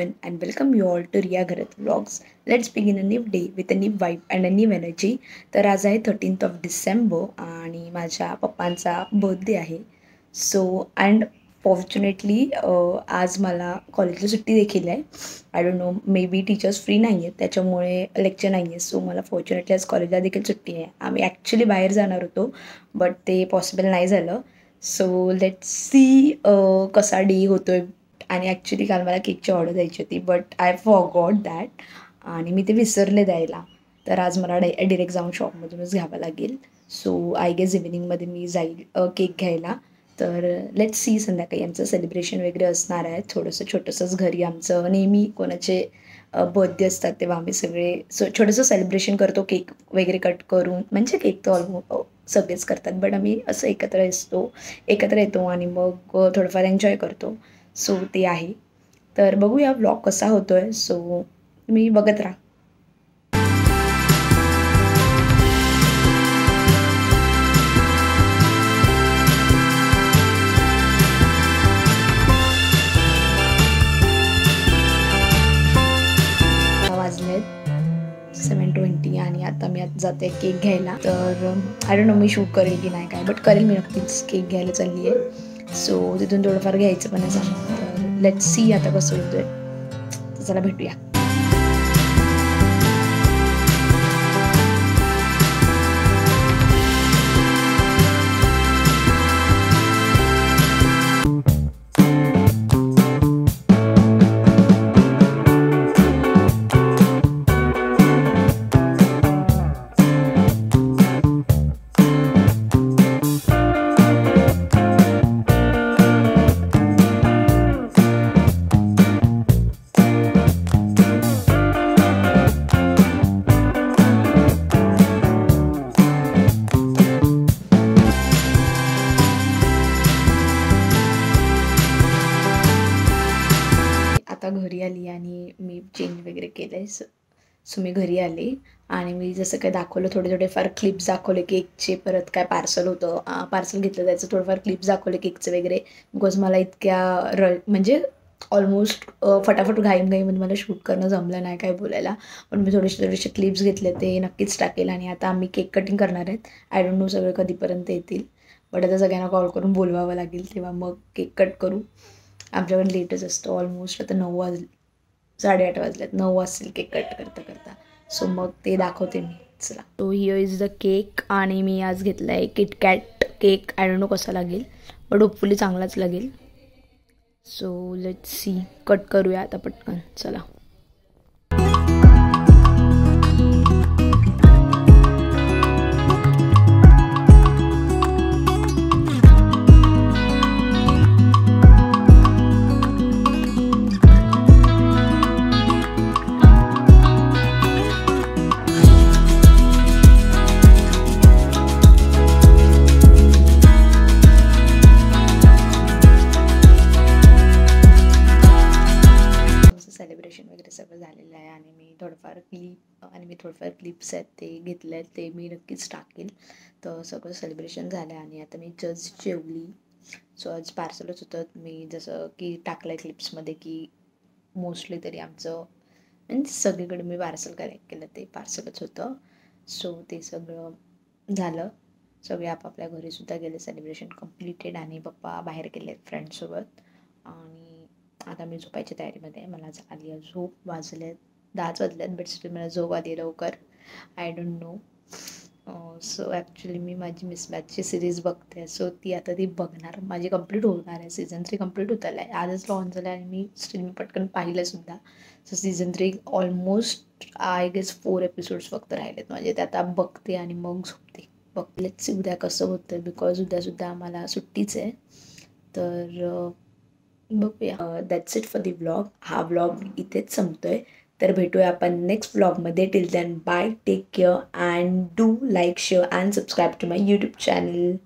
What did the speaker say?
everyone, and welcome you all to Riya Gharat Vlogs. Let's begin a new day with a new vibe and a new energy. तर आज आहे 13th of December आणि माझ्या पप्पांचा birthday आहे. So and fortunately आज मला कॉलेजला सुट्टी देखील आहे. I don't no, may be teachers free नाही आहेत त्याच्यामुळे लेक्चर नाही आहे. सो मला फॉर्च्युनेटली आज कॉलेजला देखील सुट्टी आहे. आम्ही ॲक्च्युली बाहेर जाणार होतो बट ते पॉसिबल नाही झालं. सो लेट्स सी कसा डे होतो आहे. आणि ॲक्च्युली काल मला केकची ऑर्डर द्यायची होती बट आय फॉरगॉट दॅट आणि मी ते विसरले द्यायला. तर आज मला डिरेक्ट जाऊन शॉपमधूनच घ्यावं लागेल. सो आय गेस इव्हिनिंगमध्ये मी जाईल केक घ्यायला. तर लेट्स सी संध्याकाळी आमचं सेलिब्रेशन वगैरे असणार आहे. छोटंसंच घरी आमचं नेहमी कोणाचे बर्थडे असतात तेव्हा आम्ही सगळे छोटंसं सेलिब्रेशन करतो. केक वगैरे कट करून, म्हणजे केक तर ऑलमोस्ट सगळेच करतात बट आम्ही असं एकत्र येतो आणि मग थोडंफार एन्जॉय करतो. सो ते आहे. तर बघूया व्लॉग कसा होतो आहे. सो तुम्ही बघत राहा. वाजलेत 7:20 आणि आता मी जाते केक घ्यायला. तर I don't no me shoot करेल की नाही काय, बट करेल मी नक्कीच. केक घ्यायला चालली आहे. सो तिथून थोडंफार घ्यायचं पण आहे सांग. तर लेट्स सी आता कसं होतं आहे. तर चला भेटूया. आता घरी आली आणि मी चेंज वगैरे केलं आहे. सो मी घरी आले आणि मी जसं काय दाखवलं, थोडेफार क्लिप्स दाखवले केकचे. परत काय पार्सल होतं, पार्सल घेतलं त्याचं थोडंफार क्लिप्स दाखवले केकचे वगैरे. बिकॉज मला इतक्या म्हणजे ऑलमोस्ट फटाफट घाईमध्ये मला शूट करणं जमलं नाही काय बोलायला. पण मी थोडेसे क्लिप्स घेतले, ते नक्कीच टाकेल. आणि आता आम्ही केक कटिंग करणार आहेत. आय डोंट नो सगळे कधीपर्यंत येतील, बट आता सगळ्यांना कॉल करून बोलवावं लागेल तेव्हा मग केक कट करू. आमच्याकडे लेटच असतो. ऑलमोस्ट आता 8:30 वाजल्यात. 9 वाजतील केक कट करता. सो मग ते दाखवते मी. चला. So here is the cake आणि मी आज घेतला आहे KitKat cake. I don't no कसा लागेल बट होपफुली चांगलाच लागेल. So let's see. कट करूया आता पटकन. चला. सेलिब्रेशन वगैरे सगळं झालेलं आहे आणि मी थोडंफार क्लिप्स आहेत ते घेतले आहेत, ते मी नक्कीच टाकेल. तर सगळं सेलिब्रेशन झालं आहे आणि आता मी जस्ट जेवली. सो आज पार्सलच होतं. मी जसं की टाकलं आहे क्लिप्समध्ये की मोस्टली तरी आमचं म्हणजे सगळीकडे मी पार्सल कलेक्ट केलं, ते पार्सलच होतं. सो ते सगळं झालं. सगळे आपापल्या घरीसुद्धा गेले. सेलिब्रेशन कम्प्लिटेड आणि पप्पा बाहेर गेले फ्रेंड्ससोबत. आणि आता मी झोपायच्या तयारीमध्ये आहे. मला आली आहे झोप. 10 वाजल्यात बट स्टील मला झोप आली लवकर. I don't know. So actually मी माझी मिसमॅचची सिरीज बघते. सो ती बघणार. माझी कंप्लीट होणार आहे. सीझन 3 कंप्लीट होत आलं आहे. आजच लॉन्च झालं आहे आणि मी पटकन पाहिलंसुद्धा. So season 3 almost I guess 4 episodes फक्त राहिलेत माझे. ते आता बघते आणि मग झोपते. बघलेच उद्या कसं होतं बिकॉज उद्यासुद्धा आम्हाला सुट्टीच आहे. तर बघूया. That's it for the vlog. हा व्लॉग इथेच संपतोय. तर भेटूया आपण नेक्स्ट व्लॉगमध्ये. Till then bye, take care and do like, share and subscribe to my YouTube channel.